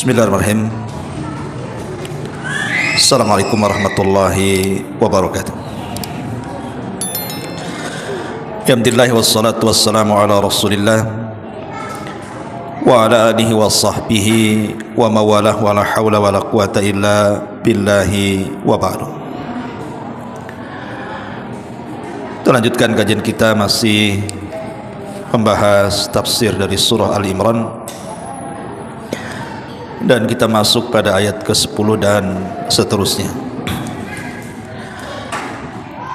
Bismillahirrahmanirrahim. Assalamualaikum warahmatullahi wabarakatuh. Alhamdulillah wassalatu wassalamu ala Rasulillah wa ala alihi wa sahbihi wa mawalah wa la hawla wa la quwata illa billahi wa ba'du. Kita lanjutkan kajian kita, masih membahas tafsir dari surah Al-Imran, dan kita masuk pada ayat ke-10 dan seterusnya.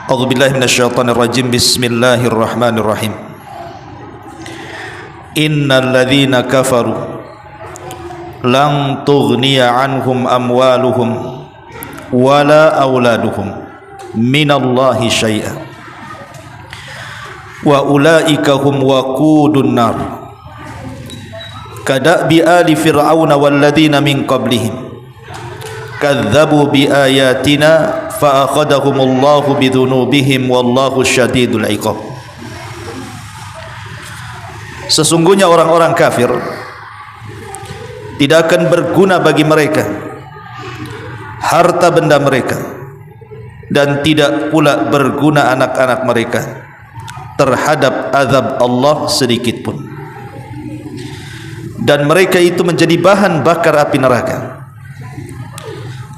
A'udzubillahi minasyaitonirrajim. Bismillahirrahmanirrahim. Innal ladzina kafaru lan tughniya anhum amwaluhum wala auladuhum minallahi syai'a wa ulaika hum waqudun nar kadabi ali fir'auna walladzina min qablihim kadzabu bi ayatina fa akhadahumullahu bidzunubihim wallahu syadidul iqab. Sesungguhnya orang-orang kafir tidak akan berguna bagi mereka harta benda mereka, dan tidak pula berguna anak-anak mereka terhadap azab Allah sedikit pun, dan mereka itu menjadi bahan bakar api neraka.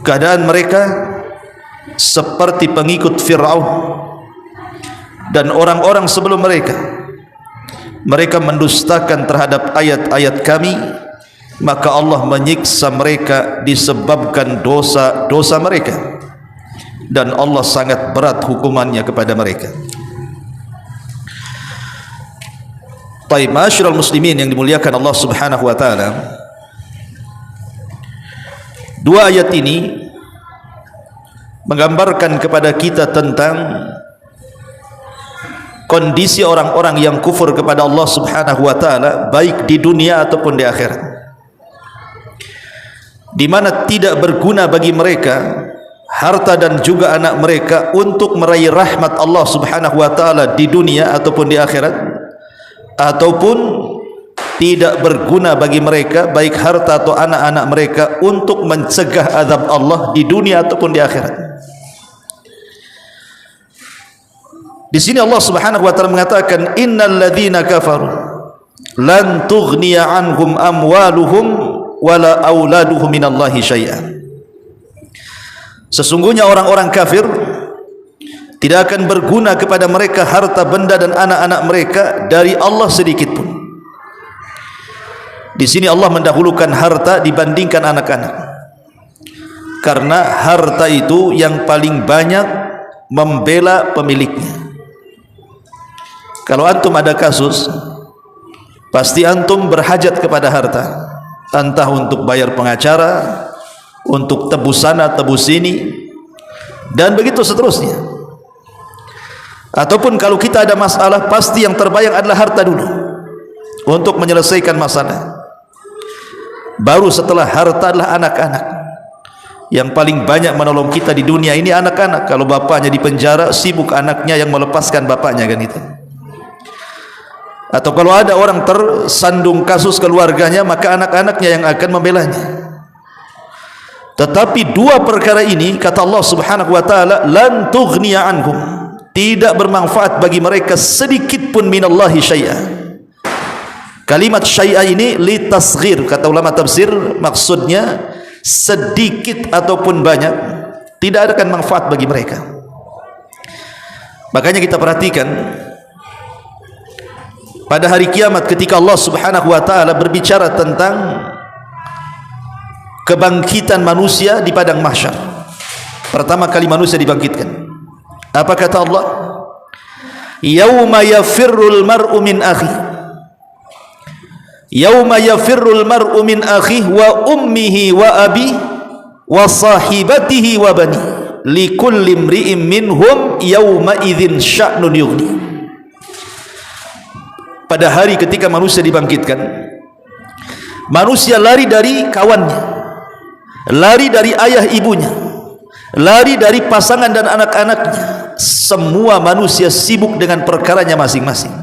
Keadaan mereka seperti pengikut Fir'aun dan orang-orang sebelum mereka. Mereka mendustakan terhadap ayat-ayat kami, maka Allah menyiksa mereka disebabkan dosa-dosa mereka, dan Allah sangat berat hukumannya kepada mereka. Baik, ma'asyiral muslimin yang dimuliakan Allah Subhanahu wa taala, dua ayat ini menggambarkan kepada kita tentang kondisi orang-orang yang kufur kepada Allah Subhanahu wa taala, baik di dunia ataupun di akhirat, di mana tidak berguna bagi mereka harta dan juga anak mereka untuk meraih rahmat Allah Subhanahu wa taala di dunia ataupun di akhirat, ataupun tidak berguna bagi mereka baik harta atau anak-anak mereka untuk mencegah azab Allah di dunia ataupun di akhirat. Di sini Allah Subhanahu wa taala mengatakan innal ladzina kafaru lan tughniya anhum amwaluhum wala auladuhum minallahi syai'a. Sesungguhnya orang-orang kafir tidak akan berguna kepada mereka harta benda dan anak-anak mereka dari Allah sedikit pun. Di sini Allah mendahulukan harta dibandingkan anak-anak, karena harta itu yang paling banyak membela pemiliknya. Kalau antum ada kasus, pasti antum berhajat kepada harta, entah untuk bayar pengacara, untuk tebus sana tebus sini, dan begitu seterusnya. Ataupun kalau kita ada masalah, pasti yang terbayang adalah harta dulu untuk menyelesaikan masalah. Baru setelah harta adalah anak-anak. Yang paling banyak menolong kita di dunia ini anak-anak. Kalau bapaknya di penjara, sibuk anaknya yang melepaskan bapaknya, kan itu. Atau kalau ada orang tersandung kasus keluarganya, maka anak-anaknya yang akan membelanya. Tetapi dua perkara ini, kata Allah Subhanahu wa taala, lan tughniya anhum, tidak bermanfaat bagi mereka sedikit pun minallahi syai'a. Kalimat syai'a ini litasghir, kata ulama tafsir, maksudnya sedikit ataupun banyak tidak akan manfaat bagi mereka. Makanya kita perhatikan pada hari kiamat ketika Allah Subhanahu wa taala berbicara tentang kebangkitan manusia di padang mahsyar. Pertama kali manusia dibangkitkan, apa kata Allah? Yauma yafirrul mar'u min akhi. Yauma yafirrul mar'u min akhi wa ummihi wa abi wa sahibatihi wa bani likulli imri'in minhum yauma idzin sya'nun yughni. Pada hari ketika manusia dibangkitkan, manusia lari dari kawannya, lari dari ayah ibunya, lari dari pasangan dan anak-anaknya. Semua manusia sibuk dengan perkaranya masing-masing.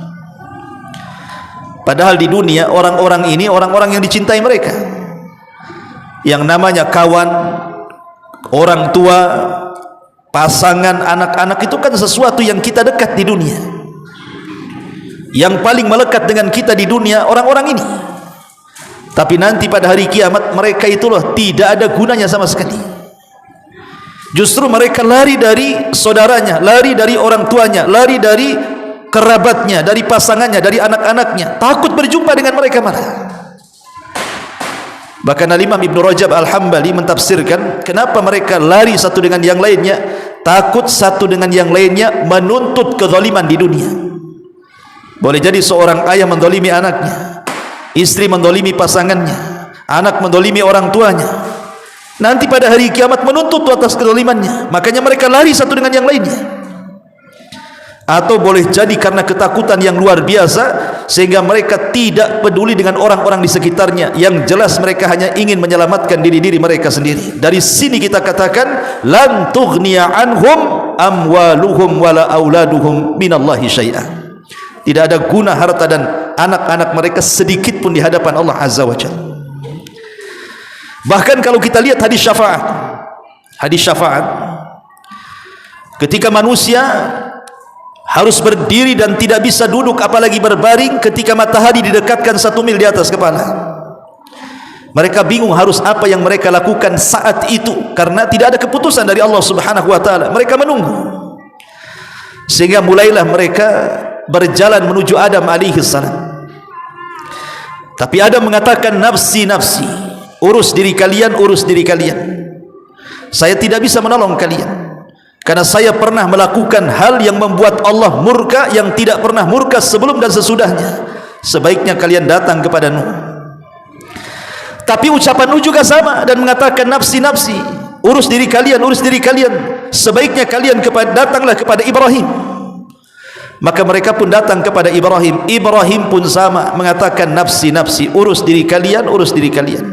Padahal di dunia orang-orang ini orang-orang yang dicintai mereka. Yang namanya kawan, orang tua, pasangan, anak-anak itu kan sesuatu yang kita dekat di dunia. Yang paling melekat dengan kita di dunia orang-orang ini. Tapi nanti pada hari kiamat mereka itulah tidak ada gunanya sama sekali. Justru mereka lari dari saudaranya, lari dari orang tuanya, lari dari kerabatnya, dari pasangannya, dari anak-anaknya, takut berjumpa dengan mereka mana. Bahkan Imam Ibn Rajab Al-Hambali mentafsirkan kenapa mereka lari satu dengan yang lainnya, takut satu dengan yang lainnya menuntut kezaliman di dunia. Boleh jadi seorang ayah mendolimi anaknya, istri mendolimi pasangannya, anak mendolimi orang tuanya. Nanti pada hari kiamat menuntut atas kezalimannya. Makanya mereka lari satu dengan yang lainnya. Atau boleh jadi karena ketakutan yang luar biasa sehingga mereka tidak peduli dengan orang-orang di sekitarnya. Yang jelas mereka hanya ingin menyelamatkan diri-diri mereka sendiri. Dari sini kita katakan lan tughniya anhum amwaluhum wala auladuhum minallahi syai'an. Tidak ada guna harta dan anak-anak mereka sedikit pun di hadapan Allah Azza wa Jalla. Bahkan kalau kita lihat hadis syafaat, ketika manusia harus berdiri dan tidak bisa duduk apalagi berbaring ketika matahari didekatkan 1 mil di atas kepala, mereka bingung harus apa yang mereka lakukan saat itu karena tidak ada keputusan dari Allah Subhanahu wa taala. Mereka menunggu, sehingga mulailah mereka berjalan menuju Adam alaihi salam. Tapi Adam mengatakan, nafsi nafsi, urus diri kalian, urus diri kalian. Saya tidak bisa menolong kalian karena saya pernah melakukan hal yang membuat Allah murka yang tidak pernah murka sebelum dan sesudahnya. Sebaiknya kalian datang kepada Nuh. Tapi ucapan Nuh juga sama dan mengatakan nafsi nafsi, urus diri kalian, urus diri kalian. Sebaiknya kalian datanglah kepada Ibrahim. Maka mereka pun datang kepada Ibrahim. Ibrahim pun sama mengatakan nafsi nafsi, urus diri kalian, urus diri kalian.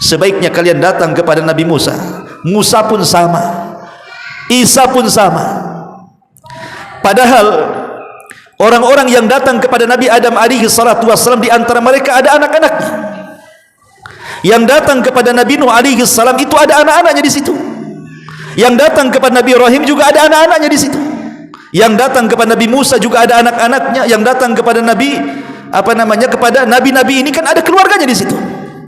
Sebaiknya kalian datang kepada Nabi Musa. Musa pun sama, Isa pun sama. Padahal orang-orang yang datang kepada Nabi Adam alaihi salatu wassalam, di antara mereka ada anak-anaknya. Yang datang kepada Nabi Nuh alaihi salam itu ada anak-anaknya di situ. Yang datang kepada Nabi Ibrahim juga ada anak-anaknya di situ. Yang datang kepada Nabi Musa juga ada anak-anaknya. Yang datang kepada Nabi kepada nabi-nabi ini kan ada keluarganya di situ.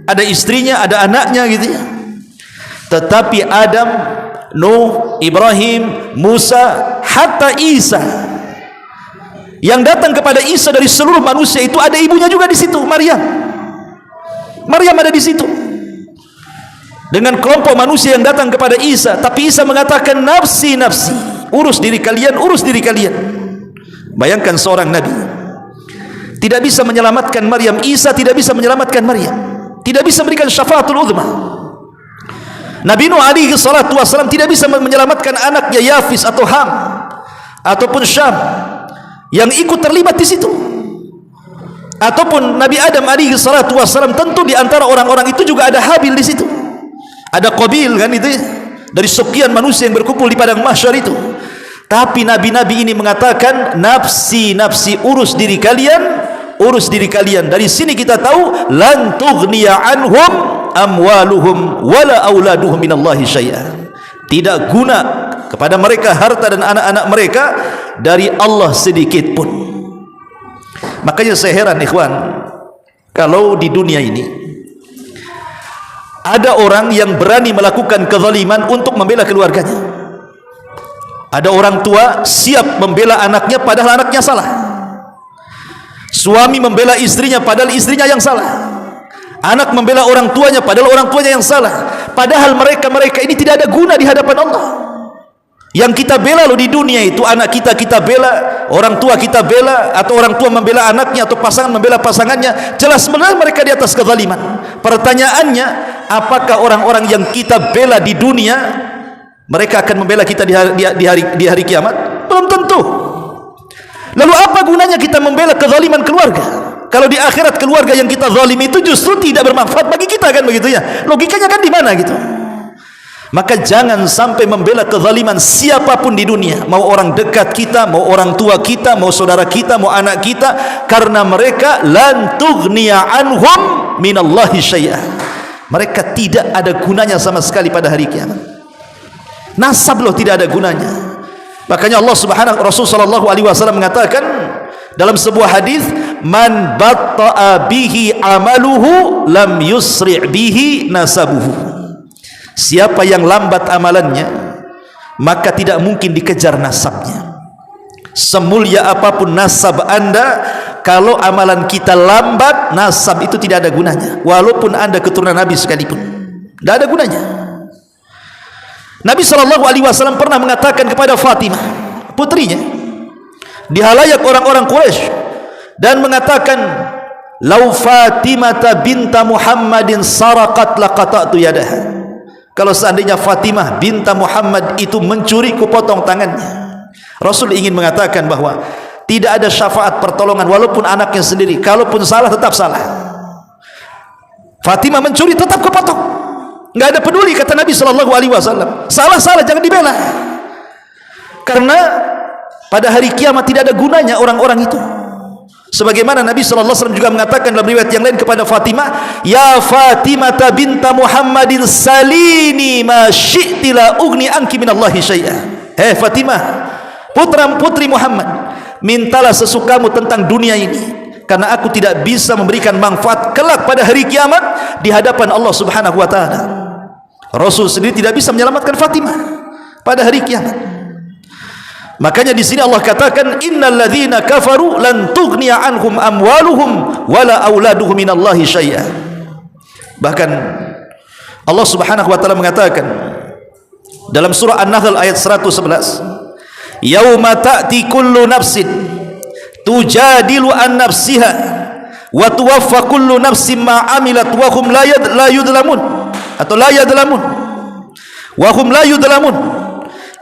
Ada istrinya, ada anaknya gitu ya. Tetapi Adam, Nuh, Ibrahim, Musa, hatta Isa, yang datang kepada Isa dari seluruh manusia itu ada ibunya juga di situ, Maryam. Maryam ada di situ. Dengan kelompok manusia yang datang kepada Isa, tapi Isa mengatakan nafsi nafsi, urus diri kalian, urus diri kalian. Bayangkan seorang nabi tidak bisa menyelamatkan Maryam, Isa tidak bisa menyelamatkan Maryam, tidak bisa memberikan syafaatul uzma. Nabi Nuh alaihi salatu wassalam tidak bisa menyelamatkan anaknya Yafis atau Ham ataupun Syam yang ikut terlibat di situ. Ataupun Nabi Adam alaihi salatu wassalam, tentu di antara orang-orang itu juga ada Habil di situ. Ada Qabil kan itu ya, dari sekian manusia yang berkumpul di padang mahsyar itu. Tapi nabi-nabi ini mengatakan nafsi nafsi, urus diri kalian, urus diri kalian. Dari sini kita tahu lan tughniya anhum amwaluhum wala auladuhum minallahi syai'an. Tidak guna kepada mereka harta dan anak-anak mereka dari Allah sedikit pun. Makanya saya heran ikhwan, kalau di dunia ini ada orang yang berani melakukan kezaliman untuk membela keluarganya. Ada orang tua siap membela anaknya padahal anaknya salah. Suami membela istrinya padahal istrinya yang salah. Anak membela orang tuanya padahal orang tuanya yang salah. Padahal mereka ini tidak ada guna di hadapan Allah. Yang kita bela loh di dunia itu, anak kita bela, orang tua kita bela, atau orang tua membela anaknya, atau pasangan membela pasangannya. Jelas benar mereka di atas kezaliman. Pertanyaannya, apakah orang-orang yang kita bela di dunia mereka akan membela kita di hari kiamat? Belum tentu. Lalu apa gunanya kita membela kezaliman keluarga kalau di akhirat keluarga yang kita zalim itu justru tidak bermanfaat bagi kita, kan begitu ya? Logikanya kan di mana gitu? Maka jangan sampai membela kezaliman siapapun di dunia, mau orang dekat kita, mau orang tua kita, mau saudara kita, mau anak kita, karena mereka lan tughniya anhum minallahi syai'an. Mereka tidak ada gunanya sama sekali pada hari kiamat. Nasab loh tidak ada gunanya. Makanya Rasul sallallahu alaihi wasallam mengatakan dalam sebuah hadis, man batta'a bihi amaluhu lam yusri' bihi nasabuhu. Siapa yang lambat amalannya, maka tidak mungkin dikejar nasabnya. Semulia apapun nasab Anda, kalau amalan kita lambat, nasab itu tidak ada gunanya. Walaupun Anda keturunan Nabi sekalipun, tidak ada gunanya. Nabi SAW pernah mengatakan kepada Fatimah, putrinya, di halayak orang-orang Quraisy, dan mengatakan, "Lau Fatimah binta Muhammadin saraqat laqata'tu yadaha." Kalau seandainya Fatimah binta Muhammad itu mencuri, kupotong tangannya. Rasul ingin mengatakan bahwa tidak ada syafaat pertolongan walaupun anaknya sendiri. Kalaupun salah tetap salah. Fatimah mencuri tetap kupotong. Enggak ada peduli, kata Nabi sallallahu alaihi wasallam. Salah-salah jangan dibela. Karena pada hari kiamat tidak ada gunanya orang-orang itu. Sebagaimana Nabi sallallahu alaihi wasallam juga mengatakan dalam riwayat yang lain kepada Fatimah, "Ya Fatimah binta Muhammadin salini ma syi'ti la ugni anki minallahi syai'a." Hei Fatimah, putri Muhammad, mintalah sesukamu tentang dunia ini, karena aku tidak bisa memberikan manfaat kelak pada hari kiamat di hadapan Allah Subhanahu wa taala. Rasul sendiri tidak bisa menyelamatkan Fatimah pada hari kiamat. Makanya di sini Allah katakan, innal ladzina kafaru lan tughniya anhum amwaluhum wala auladuhum minallahi syai'a. Bahkan Allah Subhanahu wa taala mengatakan dalam surah An-Nahl ayat 111, yauma ta'ti kullu nafsin tujadilu an nafsiha wa tuwaffa kullu nafsin ma amilat wa hum la yudlamun, atau la yadlamun, wa hum la yudlamun.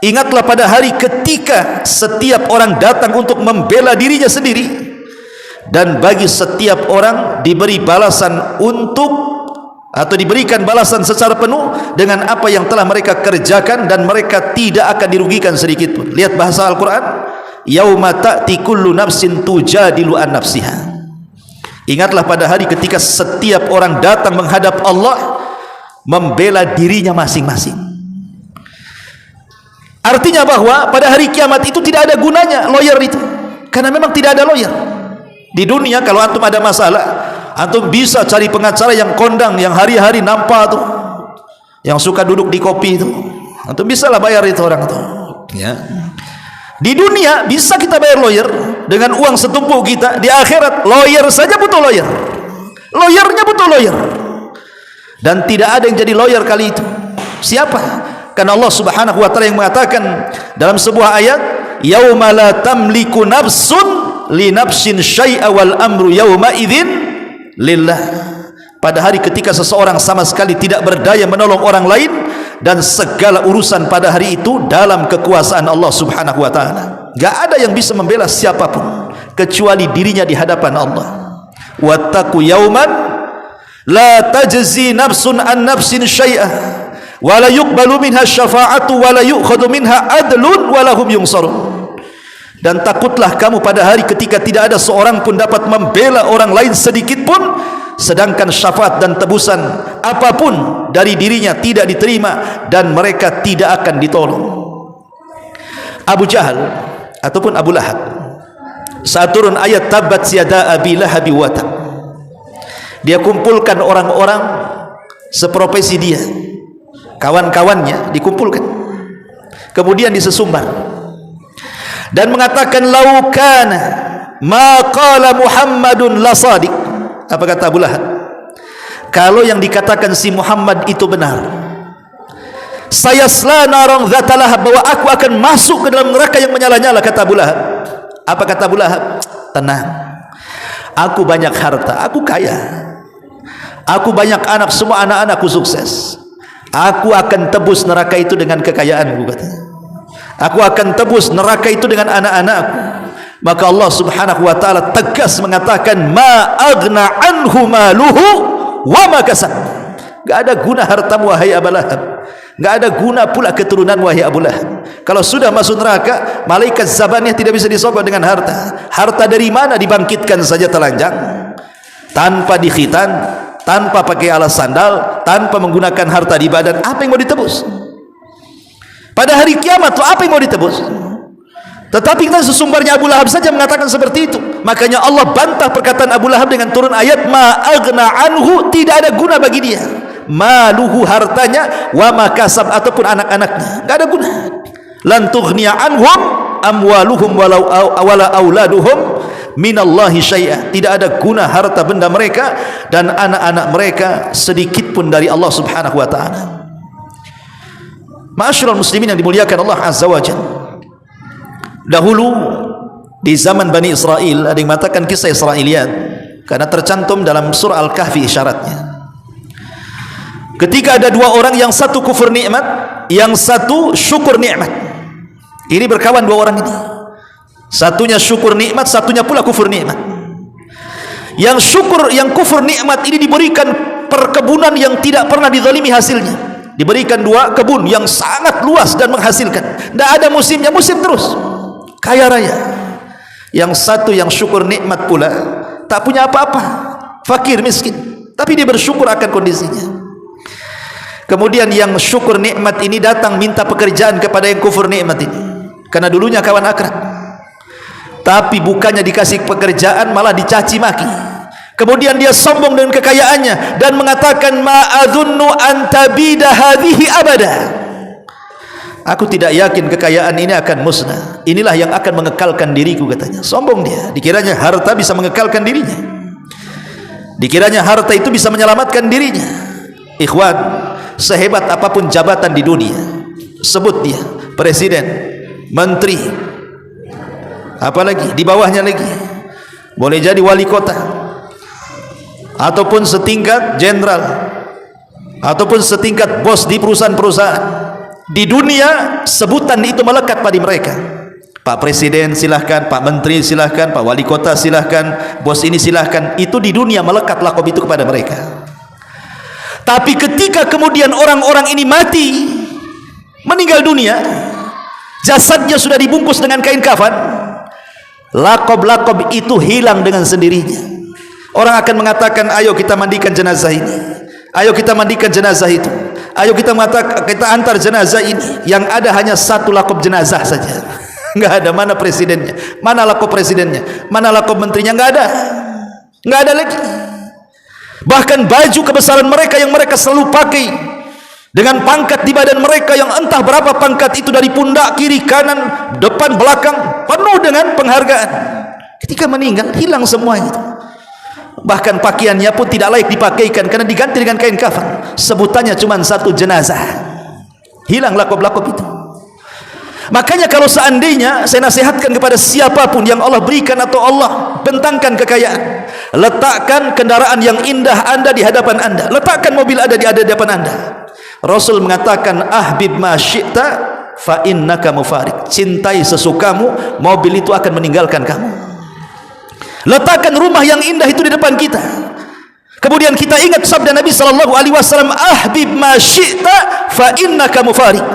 Ingatlah pada hari ketika setiap orang datang untuk membela dirinya sendiri, dan bagi setiap orang diberi balasan untuk, atau diberikan balasan secara penuh dengan apa yang telah mereka kerjakan, dan mereka tidak akan dirugikan sedikit pun. Lihat bahasa Al-Quran, yauma ta'ti kullu nafsin tujadilu an nafsiha. Ingatlah pada hari ketika setiap orang datang menghadap Allah membela dirinya masing-masing. Artinya bahwa pada hari kiamat itu tidak ada gunanya lawyer itu, karena memang tidak ada lawyer. Di dunia kalau antum ada masalah, antum bisa cari pengacara yang kondang, yang hari-hari nampak tuh, yang suka duduk di kopi itu, antum bisa lah bayar itu orang itu, ya. Di dunia bisa kita bayar lawyer dengan uang setumpuk kita. Di akhirat lawyer saja butuh lawyer, lawyernya butuh lawyer, dan tidak ada yang jadi lawyer kali itu. Siapa? Karena Allah Subhanahu wa taala yang mengatakan dalam sebuah ayat, yauma la tamliku nafsun li nafsin syai'a wal amru yauma idzin lillah. Pada hari ketika seseorang sama sekali tidak berdaya menolong orang lain, dan segala urusan pada hari itu dalam kekuasaan Allah Subhanahu wa taala. Enggak ada yang bisa membela siapapun kecuali dirinya di hadapan Allah. Wattaqu yauman la tajzi nafsun an nafsin syai'a wala yuqbalu minha syafa'atu wala yu'khadhu minha adlun wala hum yunsarun. Dan takutlah kamu pada hari ketika tidak ada seorang pun dapat membela orang lain sedikit pun, sedangkan syafaat dan tebusan apapun dari dirinya tidak diterima, dan mereka tidak akan ditolong. Abu Jahal ataupun Abu Lahab, saat turun ayat tabat yada abi lahabi wa tab, dia kumpulkan orang-orang seprofesi dia, kawan-kawannya dikumpulkan, kemudian disesumbar dan mengatakan, laukana ma qala Muhammadun la sadiq. Apa kata Abu Lahab? Kalau yang dikatakan si Muhammad itu benar, sayasla narang dzata lahab, bahwa aku akan masuk ke dalam neraka yang menyala-nyala, kata Abu Lahab. Apa kata Abu Lahab? Tenang, aku banyak harta, aku kaya, aku banyak anak, semua anak-anakku sukses. Aku akan tebus neraka itu dengan kekayaanku, katanya. Aku akan tebus neraka itu dengan anak-anakku. Maka Allah Subhanahu wa taala tegas mengatakan, ma aghna anhu maluhu wa ma kasab. Enggak ada guna hartamu wahai Abu Lahab, enggak ada guna pula keturunan wahai Abu Lahab. Kalau sudah masuk neraka, malaikat zabaniyah tidak bisa disogok dengan harta. Harta dari mana? Dibangkitkan saja telanjang, tanpa dikhitan, tanpa pakai alas sandal, tanpa menggunakan harta di badan, apa yang mau ditebus? Pada hari kiamat tuh apa yang mau ditebus? Tetapi kita sesumbernya Abu Lahab saja mengatakan seperti itu. Makanya Allah bantah perkataan Abu Lahab dengan turun ayat ma aghna anhu, tidak ada guna bagi dia. Maluhu, hartanya, wa makasab, ataupun anak-anaknya, enggak ada guna. Lan tughniya anhum amwaluhum wala auladuhum minallahi syai'a. Tidak ada guna harta benda mereka dan anak-anak mereka sedikit pun dari Allah Subhanahu wa taala. Ma'asyiral muslimin yang dimuliakan Allah Azza wa Jalla. Dahulu di zaman Bani Israel, ada yang mengatakan kisah Israiliyat karena tercantum dalam surah Al-Kahfi isyaratnya. Ketika ada dua orang, yang satu kufur nikmat, yang satu syukur nikmat. Ini berkawan dua orang ini. Satunya syukur nikmat, satunya pula kufur nikmat. Yang syukur, yang kufur nikmat ini diberikan perkebunan yang tidak pernah dizalimi hasilnya. Diberikan dua kebun yang sangat luas dan menghasilkan. Tidak ada musimnya, musim terus. Kaya raya. Yang satu yang syukur nikmat pula tak punya apa-apa, fakir miskin, tapi dia bersyukur akan kondisinya. Kemudian yang syukur nikmat ini datang minta pekerjaan kepada yang kufur nikmat ini, karena dulunya kawan akrab. Tapi bukannya dikasih pekerjaan, malah dicaci maki. Kemudian dia sombong dengan kekayaannya dan mengatakan ma adzunnu an tabida hadhihi abada. Aku tidak yakin kekayaan ini akan musnah. Inilah yang akan mengekalkan diriku, katanya. Sombong dia. Dikiranya harta bisa mengekalkan dirinya. Dikiranya harta itu bisa menyelamatkan dirinya. Ikhwan, sehebat apapun jabatan di dunia, sebut dia presiden, menteri, apalagi di bawahnya lagi, boleh jadi wali kota, ataupun setingkat jenderal, ataupun setingkat bos di perusahaan-perusahaan. Di dunia sebutan itu melekat pada mereka. Pak Presiden silahkan, Pak Menteri silahkan, Pak Wali Kota silahkan, bos ini silahkan. Itu di dunia melekat lakob itu kepada mereka. Tapi ketika kemudian orang-orang ini mati, meninggal dunia, jasadnya sudah dibungkus dengan kain kafan, lakob-lakob itu hilang dengan sendirinya. Orang akan mengatakan, ayo kita mandikan jenazah ini, ayo kita mandikan jenazah itu, ayo kita antar jenazah ini. Yang ada hanya satu lakob jenazah saja. Enggak ada. Mana presidennya, mana lakob presidennya, mana lakob menterinya, enggak ada. Enggak ada lagi. Bahkan baju kebesaran mereka yang mereka selalu pakai, dengan pangkat di badan mereka yang entah berapa pangkat itu, dari pundak, kiri, kanan, depan, belakang, penuh dengan penghargaan, ketika meninggal hilang semua itu. Bahkan pakaiannya pun tidak layak dipakaikan karena diganti dengan kain kafan. Sebutannya cuma satu, jenazah. Hilang lakob-lakob itu. Makanya kalau seandainya saya nasihatkan kepada siapapun yang Allah berikan atau Allah bentangkan kekayaan, letakkan kendaraan yang indah Anda di hadapan Anda, letakkan mobil Anda di hadapan Anda. Rasul mengatakan, ahbib ma syi'ta fa innaka mufarik. Cintai sesukamu, mobil itu akan meninggalkan kamu. Letakkan rumah yang indah itu di depan kita. Kemudian kita ingat sabda Nabi sallallahu alaihi wasallam, ahbib ma syi'ta fa innaka mufarik.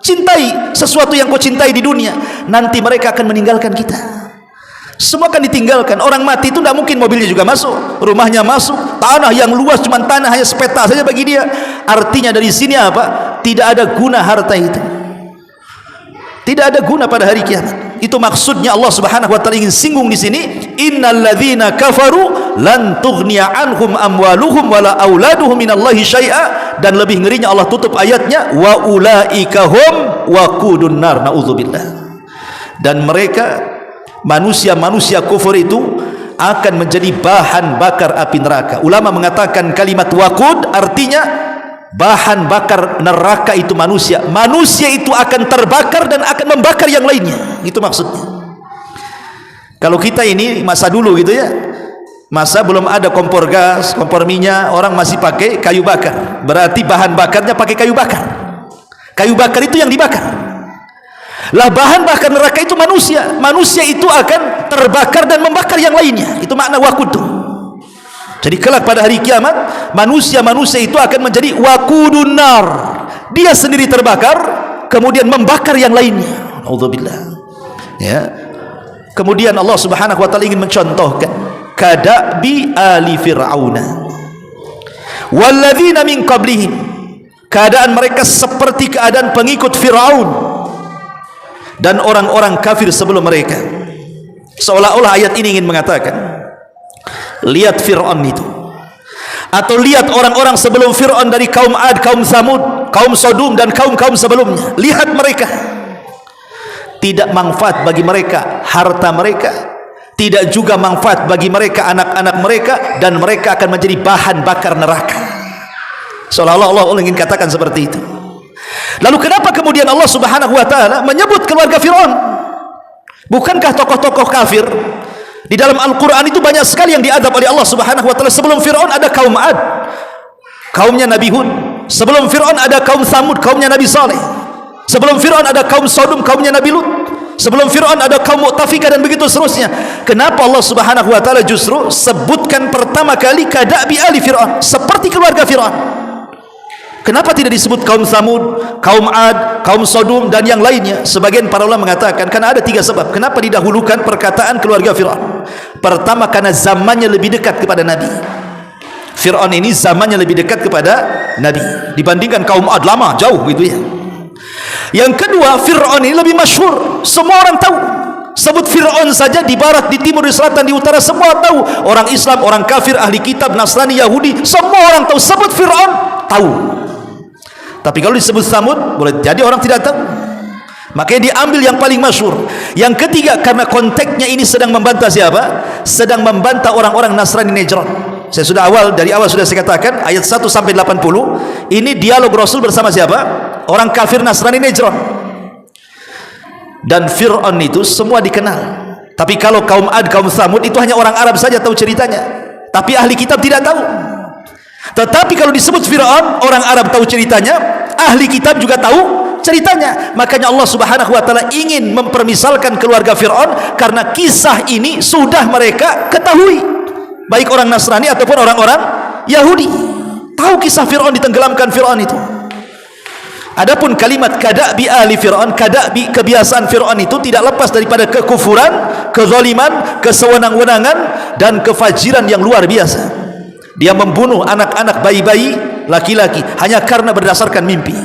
Cintai sesuatu yang kau cintai di dunia, nanti mereka akan meninggalkan kita. Semua akan ditinggalkan. Orang mati itu tidak mungkin mobilnya juga masuk, rumahnya masuk, tanah yang luas cuma tanah hanya sepeta saja bagi dia. Artinya dari sini apa? Tidak ada guna harta itu. Tidak ada guna pada hari kiamat. Itu maksudnya Allah Subhanahu wa taala ingin singgung di sini, innal ladzina kafaru lan tughniya anhum amwaluhum wala auladuhum minallahi syai'a. Dan lebih ngerinya Allah tutup ayatnya, wa ulaika hum waqudun nar, naudzubillah. Dan mereka manusia-manusia kufur itu akan menjadi bahan bakar api neraka. Ulama mengatakan kalimat waqud artinya bahan bakar neraka itu manusia. Manusia itu akan terbakar dan akan membakar yang lainnya. Itu maksudnya. Kalau kita ini masa dulu gitu ya, masa belum ada kompor gas, kompor minyak, orang masih pakai kayu bakar. Berarti bahan bakarnya pakai kayu bakar. Kayu bakar itu yang dibakar. Lah bahan bakar neraka itu manusia. Manusia itu akan terbakar dan membakar yang lainnya. Itu makna waqud. Jadi kelak pada hari kiamat, manusia-manusia itu akan menjadi waqudun nar. Dia sendiri terbakar, kemudian membakar yang lainnya. Auzubillah. Ya. Kemudian Allah Subhanahu wa taala ingin mencontohkan kadabi ali fir'auna. walladzina min qablihim, keadaan mereka seperti keadaan pengikut Fir'aun dan orang-orang kafir sebelum mereka. Seolah-olah ayat ini ingin mengatakan, lihat Fir'aun itu, atau lihat orang-orang sebelum Fir'aun dari kaum Ad, kaum Samud, kaum Sodom dan kaum-kaum sebelumnya. Lihat mereka, tidak manfaat bagi mereka harta mereka, tidak juga manfaat bagi mereka anak-anak mereka, dan mereka akan menjadi bahan bakar neraka. Seolah-olah Allah ingin katakan seperti itu. Lalu kenapa kemudian Allah Subhanahu wa taala menyebut keluarga Fir'aun? Bukankah tokoh-tokoh kafir di dalam Al-Quran itu banyak sekali yang diadab oleh Allah Subhanahu wa taala? Sebelum Fir'aun ada kaum Ad, kaumnya Nabi Hud. Sebelum Fir'aun ada kaum Samud, kaumnya Nabi Saleh. Sebelum Fir'aun ada kaum Sodom, kaumnya Nabi Lut. Sebelum Fir'aun ada kaum Mu'tafikah dan begitu seterusnya. Kenapa Allah Subhanahu wa taala justru sebutkan pertama kali kadabi ali Fir'aun, seperti keluarga Fir'aun? Kenapa tidak disebut kaum Samud, kaum Ad, kaum Sodom dan yang lainnya? Sebagian para ulama mengatakan karena ada 3 sebab. Kenapa didahulukan perkataan keluarga Fir'aun? Pertama, karena zamannya lebih dekat kepada Nabi. Fir'aun ini zamannya lebih dekat kepada Nabi dibandingkan kaum Ad, lama jauh gitu ya. Yang kedua, Fir'aun ini lebih masyhur, semua orang tahu. Sebut Fir'aun saja, di barat, di timur, di selatan, di utara, semua tahu. Orang Islam, orang kafir, ahli kitab, Nasrani, Yahudi, semua orang tahu. Sebut Fir'aun, tahu. Tapi kalau disebut Samud, boleh jadi orang tidak tahu. Makanya diambil yang paling masyhur. Yang ketiga, karena konteksnya ini sedang membantah siapa? Sedang membantah orang-orang Nasrani Najran. Saya sudah dari awal sudah saya katakan, ayat 1 sampai 80 ini dialog Rasul bersama siapa? Orang kafir Nasrani Najran. Dan Fir'aun itu semua dikenal. Tapi kalau kaum Ad, kaum Samud itu hanya orang Arab saja tahu ceritanya, tapi ahli kitab tidak tahu. Tetapi kalau disebut Fir'aun, orang Arab tahu ceritanya, ahli kitab juga tahu ceritanya. Makanya Allah Subhanahu wa taala ingin mempermisalkan keluarga Fir'aun karena kisah ini sudah mereka ketahui, baik orang Nasrani ataupun orang-orang Yahudi. Tahu kisah Fir'aun, ditenggelamkan Fir'aun itu. Adapun kalimat kadabi ali Fir'aun, kadabi kebiasaan Fir'aun itu tidak lepas daripada kekufuran, kezaliman, kesewenang-wenangan dan kefajiran yang luar biasa. Dia membunuh anak-anak bayi-bayi laki-laki hanya karena berdasarkan mimpi.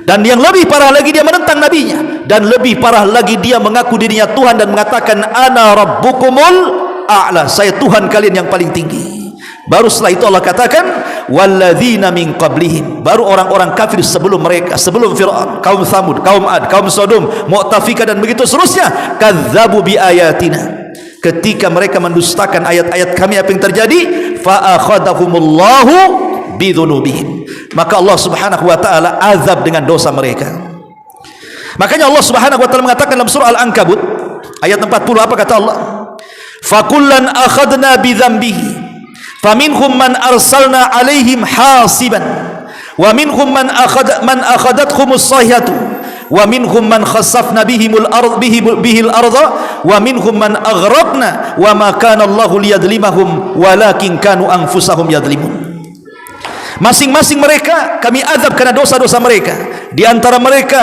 Dan yang lebih parah lagi, dia menentang nabinya. Dan lebih parah lagi, dia mengaku dirinya Tuhan dan mengatakan ana rabbukumul a'la, saya Tuhan kalian yang paling tinggi. Baru setelah itu Allah katakan walladzina min qablihim, baru orang-orang kafir sebelum mereka, sebelum Fir'aun, kaum Samud, kaum Ad, kaum Sodom, Mu'tafikah dan begitu seterusnya, kadzabu bi ayatina, ketika mereka mendustakan ayat-ayat kami, apa yang terjadi? Fa akhadahumullahu bidzunubihim, maka Allah Subhanahu wa taala azab dengan dosa mereka. Makanya Allah Subhanahu wa taala mengatakan dalam surah Al-Ankabut ayat 40, apa kata Allah? Fakullan akhadna bidzambihi faminhum man arsalna alaihim hasiban wa minhum man akhadathumus sayhatu wa minhum man khassafna bihil arda wa minhum man aghraqna wa ma kana Allahu liyadlimahum walakin kanu anfusahum yadlimun. Masing-masing mereka kami azab karena dosa-dosa mereka. Di antara mereka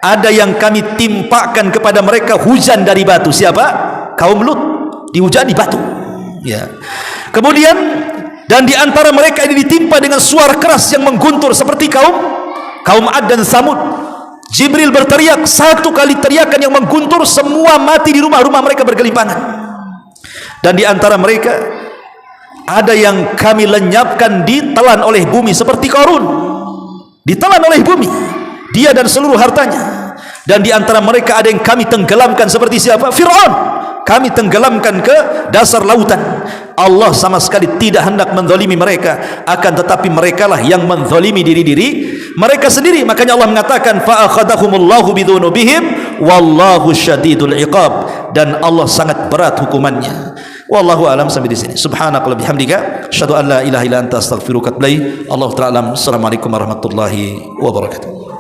ada yang kami timpakan kepada mereka hujan dari batu. Siapa? Kaum Lut, dihujani batu ya. Kemudian dan di antara mereka ini ditimpa dengan suara keras yang mengguntur seperti kaum Ad dan Samud. Jibril berteriak 1 kali teriakan yang mengguntur, semua mati di rumah-rumah mereka bergelimpangan. Dan di antara mereka ada yang kami lenyapkan, ditelan oleh bumi seperti Qarun, ditelan oleh bumi, dia dan seluruh hartanya. Dan di antara mereka ada yang kami tenggelamkan seperti siapa? Fir'aun, kami tenggelamkan ke dasar lautan. Allah sama sekali tidak hendak menzalimi mereka, akan tetapi merekalah yang menzalimi diri-diri mereka sendiri. Makanya Allah mengatakan fa akhadahumullahu bidzunubihim wallahu syadidul iqab, dan Allah sangat berat hukumannya. Wallahu alam. Sampai di sini. Subhanakallahumma bihamdika asyhadu an la ilaha illa anta astaghfiruka wa atubu ilaik. Allahu ta'ala alam. Assalamualaikum warahmatullahi wabarakatuh.